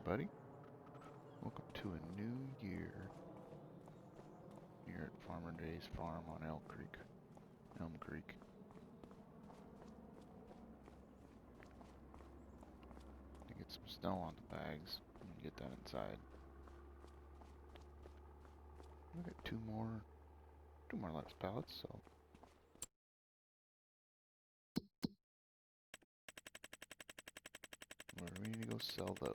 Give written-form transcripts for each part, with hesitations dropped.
everybody. Welcome to a new year here at Farmer Jay's farm on Elmcreek. To get some snow on the bags and get that inside. We got two more Let's pallets, so we're ready to go sell those.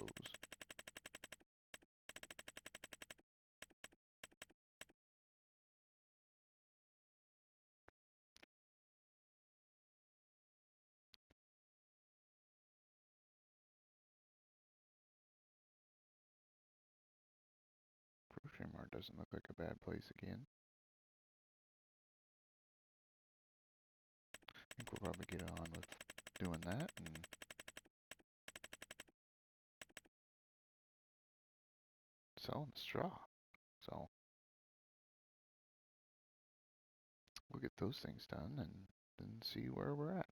Grocery Mart doesn't look like a bad place again. I think we'll probably get on with doing that and selling the straw. So we'll get those things done and then see where we're at.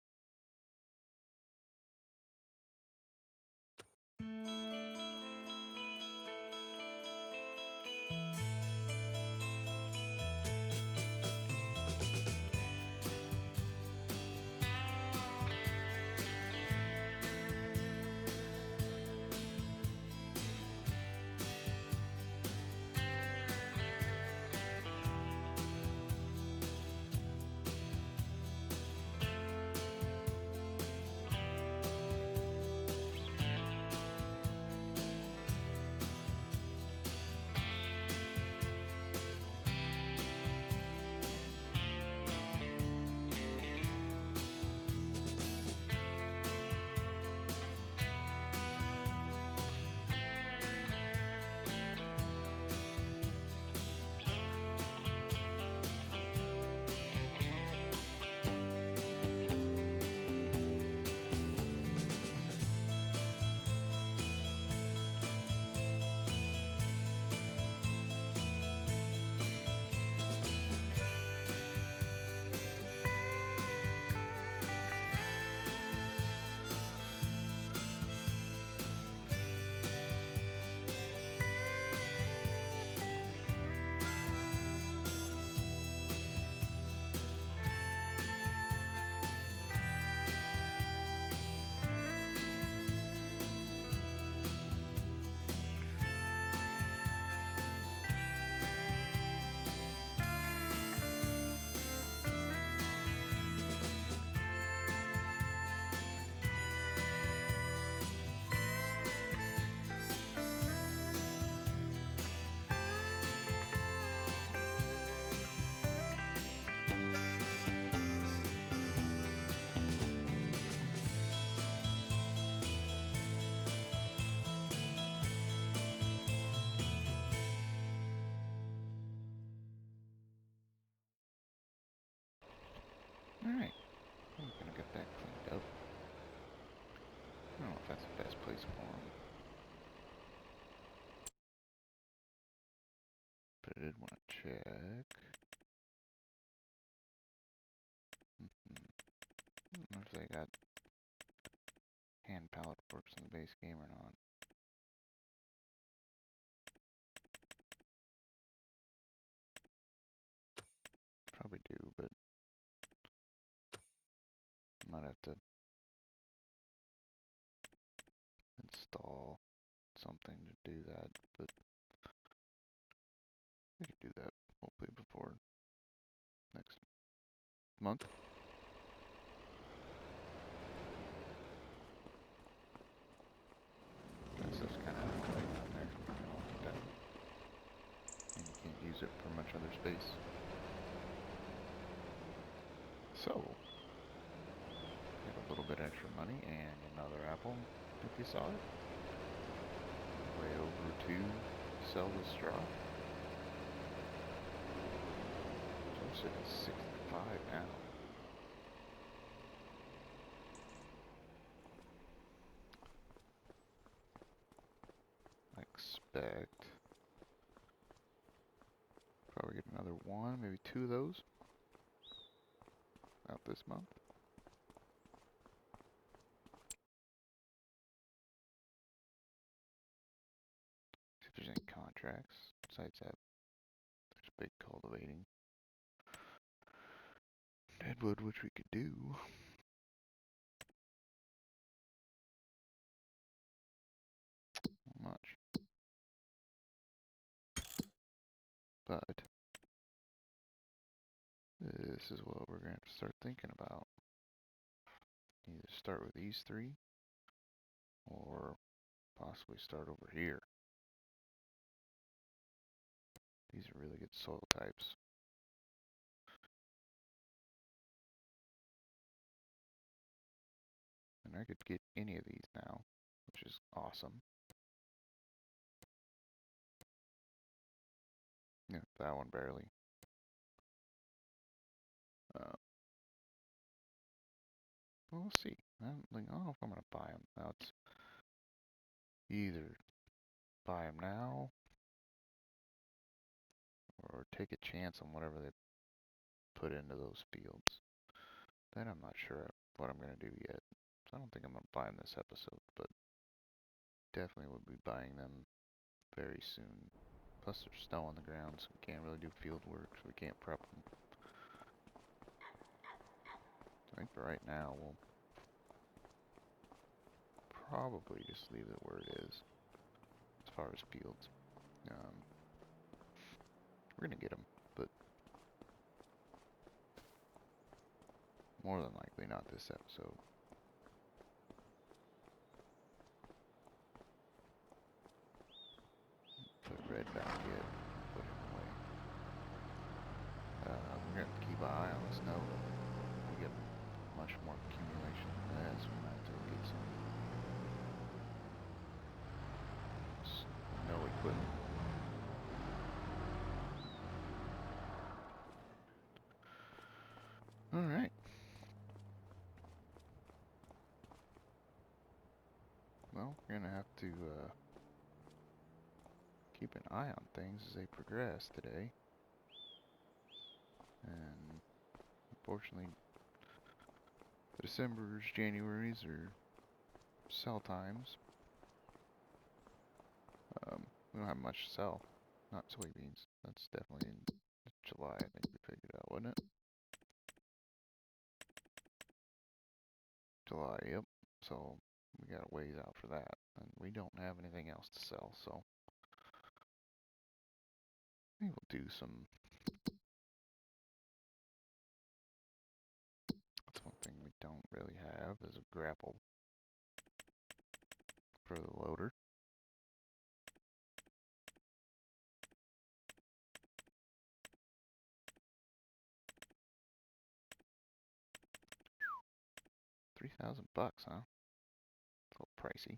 Alright, I'm gonna get that cleaned up. I don't know if that's the best place for them. But I did want to check. I don't know if they got hand pallet forks in the base game or not. Probably do, but might have to install something to do that, but we could do that hopefully before next month. That stuff's kind of right down there, and you can't use it for much other space. So, get a little bit extra money and another apple, if you saw it. Way over to sell the straw. So I'm sitting at 65 now. I expect probably get another one, maybe two of those out this month. if there's any contracts. Besides that, there's big cultivating. Deadwood, which we could do. Not much. But this is what we're going to have to start thinking about. Either start with these three, or possibly start over here. These are really good soil types. And I could get any of these now, which is awesome. Yeah, that one barely. Well, we'll see. I don't know if I'm going to buy them. Now it's either buy them now or take a chance on whatever they put into those fields. Then I'm not sure what I'm going to do yet. So I don't think I'm going to buy them this episode, but definitely would be buying them very soon. Plus there's snow on the ground, so we can't really do field work, so we can't prep them. I think for right now, we'll probably just leave it where it is, as far as fields. We're going to get them, but more than likely not this episode. Put red back in, put it away. We're going to keep an eye on the snow. We get much more accumulation than this. We might have to get some snow equipment. Alright. Well, we're going to have to keep an eye on things as they progress today. And unfortunately, the Decembers, Januaries are sell times. We don't have much to sell. Not soybeans. That's definitely in July, I think we figured out, wasn't it? July, yep. So we got a ways out for that. And we don't have anything else to sell, so I think we'll do some. That's one thing we don't really have is a grapple for the loader. $3,000, huh? It's a little pricey.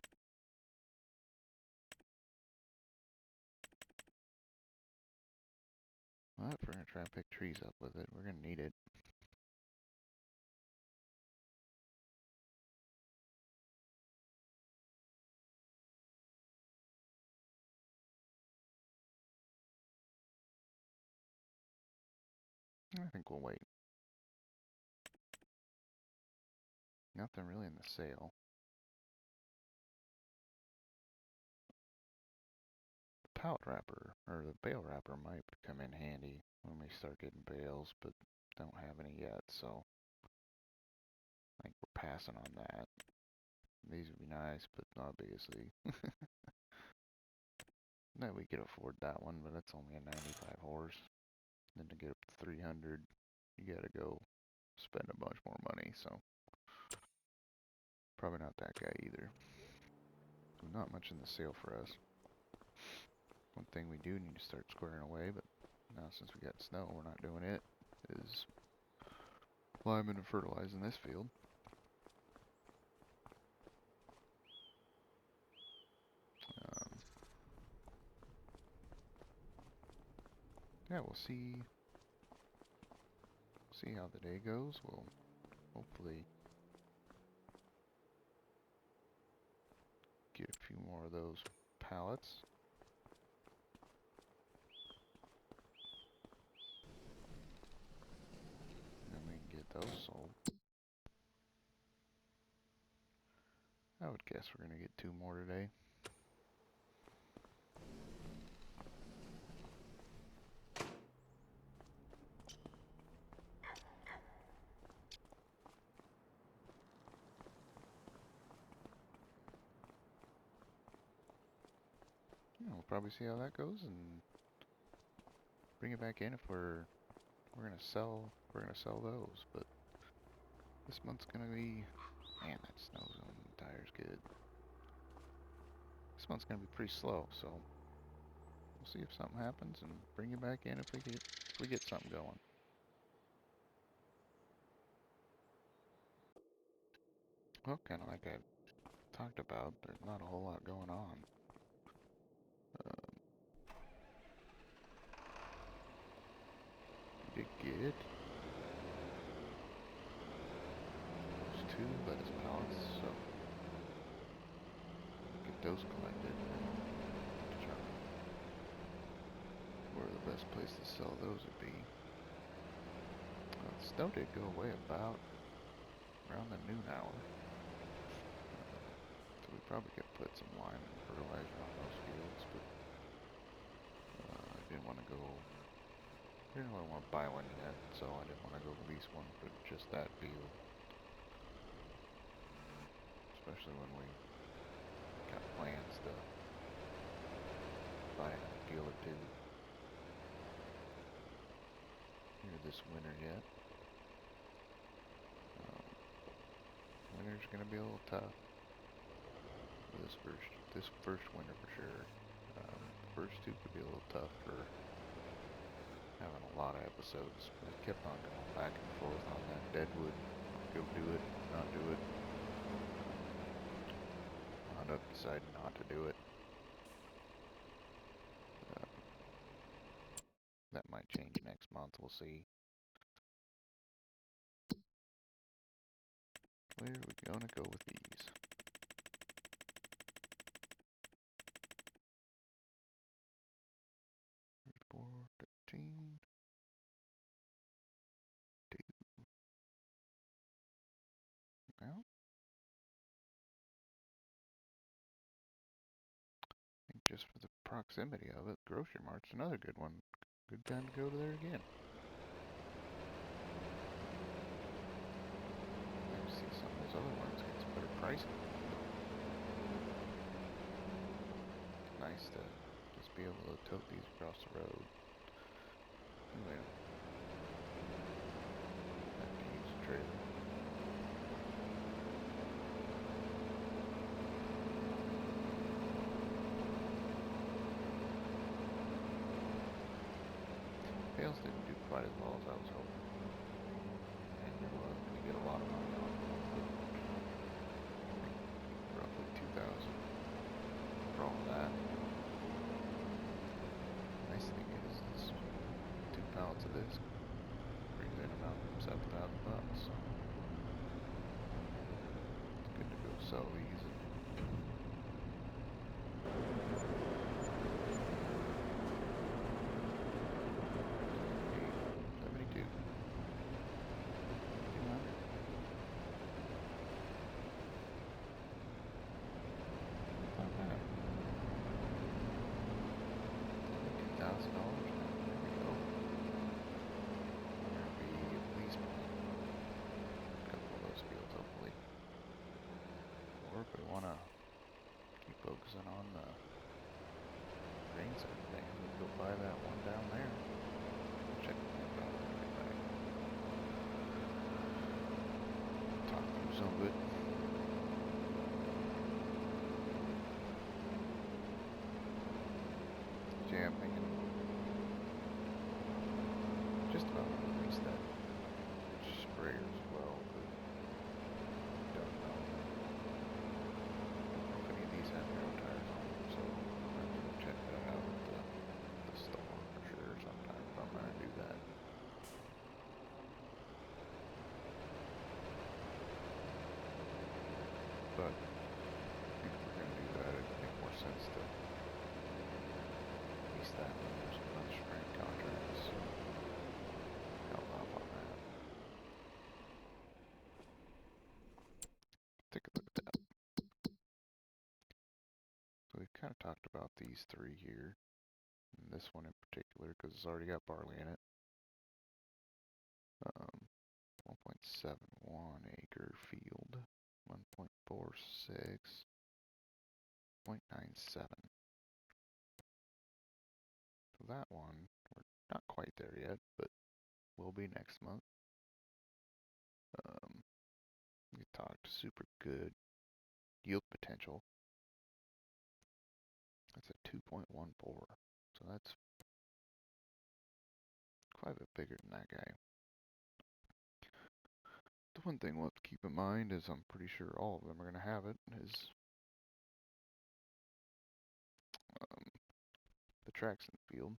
Well, if we're gonna try and pick trees up with it, we're gonna need it. I think we'll wait. Nothing really in the sale. The pallet wrapper, or the bale wrapper might come in handy when we start getting bales, but don't have any yet, so I think we're passing on that. These would be nice, but obviously no, we could afford that one, but that's only a 95 horse. Then to get up to 300, you gotta go spend a bunch more money, so probably not that guy either. So not much in the sale for us. One thing we do need to start squaring away, but now since we got snow, we're not doing it, is liming and fertilizing this field. Yeah, we'll see how the day goes. We'll hopefully get a few more of those pallets. And then we can get those sold. I would guess we're gonna get 2 more today. probably see how that goes and bring it back in if we're gonna sell those. But this month's gonna be, man, that snow zone tire's good. This month's gonna be pretty slow, so we'll see if something happens and bring it back in if we get something going. Well, kind of like I talked about, there's not a whole lot going on. We did get those 2 lettuce pallets, so we'll get those collected and determine where the best place to sell those would be. The snow did go away about around the noon hour. So we probably could put some lime and fertilizer on those fields, but I didn't want to really want to buy one yet, so I didn't want to go lease one for just that field. Especially when we got plans to buy a field or 2 here this winter yet. Winter's gonna be a little tough. This first winter for sure. First 2 could be a little tough for having a lot of episodes. We kept on going back and forth on that Deadwood. Go do it, not do it. Wound up deciding not to do it. That might change next month, we'll see. Where are we gonna go with these? Four, 13. Well, I think just for the proximity of it, Grocery Mart's another good one. Good time to go to there again. Maybe see some of those other ones get some better pricing. It's nice to just be able to tote these across the road. Anyway, I have to use a trailer. Bales didn't do quite as well as I was hoping. And we get a lot of money on it. Roughly 2,000 for all of that. Nice thing is 2 pallets of this brings in about $7,000. So it's good to go sell these. Focusing on the grain side of things. We'll go buy that one down there. Check that out. Talk through some of it. Yeah, I'm thinking just about release that sprayer as well, but don't know. These have no tires on them, so I'm going to check that out at the store for sure sometime if I'm going to do that. But if we're going to do that, it would make more sense to lease that when there's another spring contracts. So held off on that. Take a look at that. So we've kind of talked about these 3 here, and this one in particular, because it's already got barley in it. 1.71 acre field, 1.46, 0.97. that one, we're not quite there yet, but we'll be next month. We talked super good yield potential. That's a 2.14, so that's quite a bit bigger than that guy. The one thing we'll have to keep in mind is I'm pretty sure all of them are going to have it, is the tracks in the field.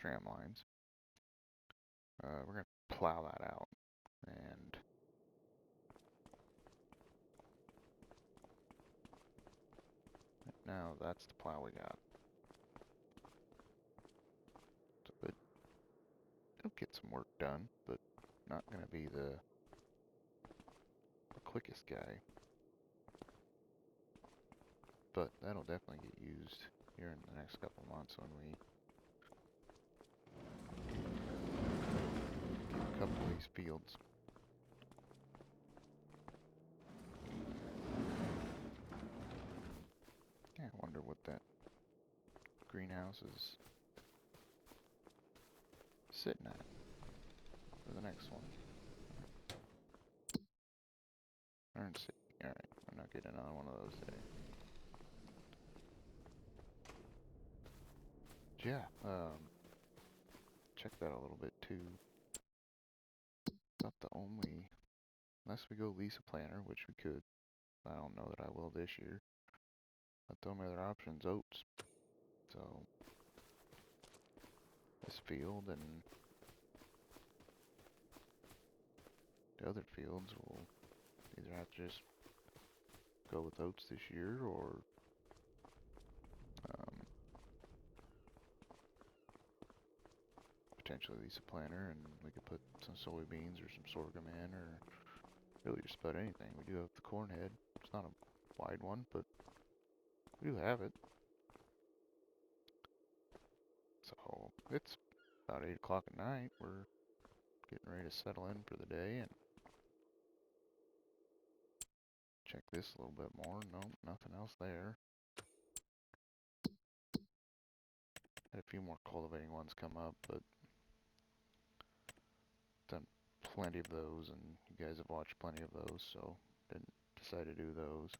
Tram lines. We're going to plow that out, and now that's the plow we got. So it'll get some work done, but not going to be the quickest guy. But that'll definitely get used here in the next couple months when we get a couple of these fields. Yeah, I wonder what that greenhouse is sitting at for the next one. 160. Alright, I'm not getting another one of those today. Yeah, check that a little bit too. Not the only, unless we go lease a planter, which we could. I don't know that I will this year. But the only other option's oats. So this field and the other fields will either have to just go with oats this year, or potentially lease a planter and we could put some soybeans or some sorghum in, or really just about anything. We do have the corn head. It's not a wide one, but we do have it. So it's about 8 o'clock at night. We're getting ready to settle in for the day and check this a little bit more. Nope, nothing else there. Had a few more cultivating ones come up, but done plenty of those, and you guys have watched plenty of those, so didn't decide to do those.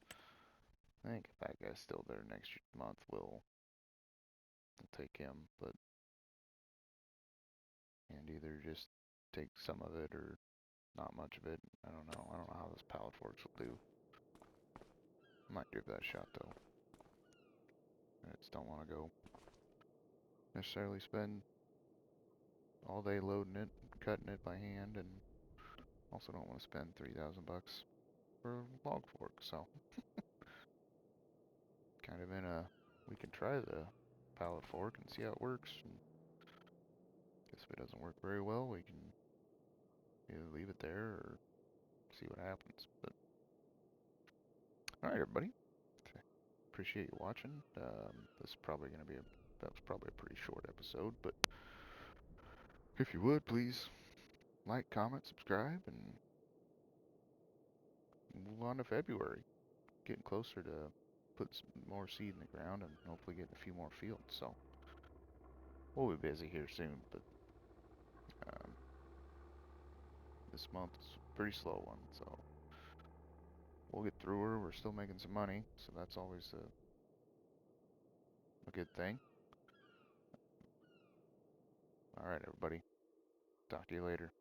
I think if that guy's still there next month, we'll take him, but and either just take some of it or not much of it. I don't know. I don't know how this pallet forks will do. Might give that a shot though. I just don't want to go necessarily spend all day loading it, cutting it by hand, and also don't want to spend $3,000 for a log fork. So kind of in a, we can try the pallet fork and see how it works. And guess if it doesn't work very well, we can either leave it there or see what happens. But all right, everybody. Appreciate you watching. This is probably going to be that was probably a pretty short episode, but if you would, please like, comment, subscribe, and move on to February. Getting closer to put some more seed in the ground and hopefully getting a few more fields. So we'll be busy here soon, but this month is a pretty slow one, so we'll get through her. We're still making some money, so that's always a good thing. All right, everybody. Talk to you later.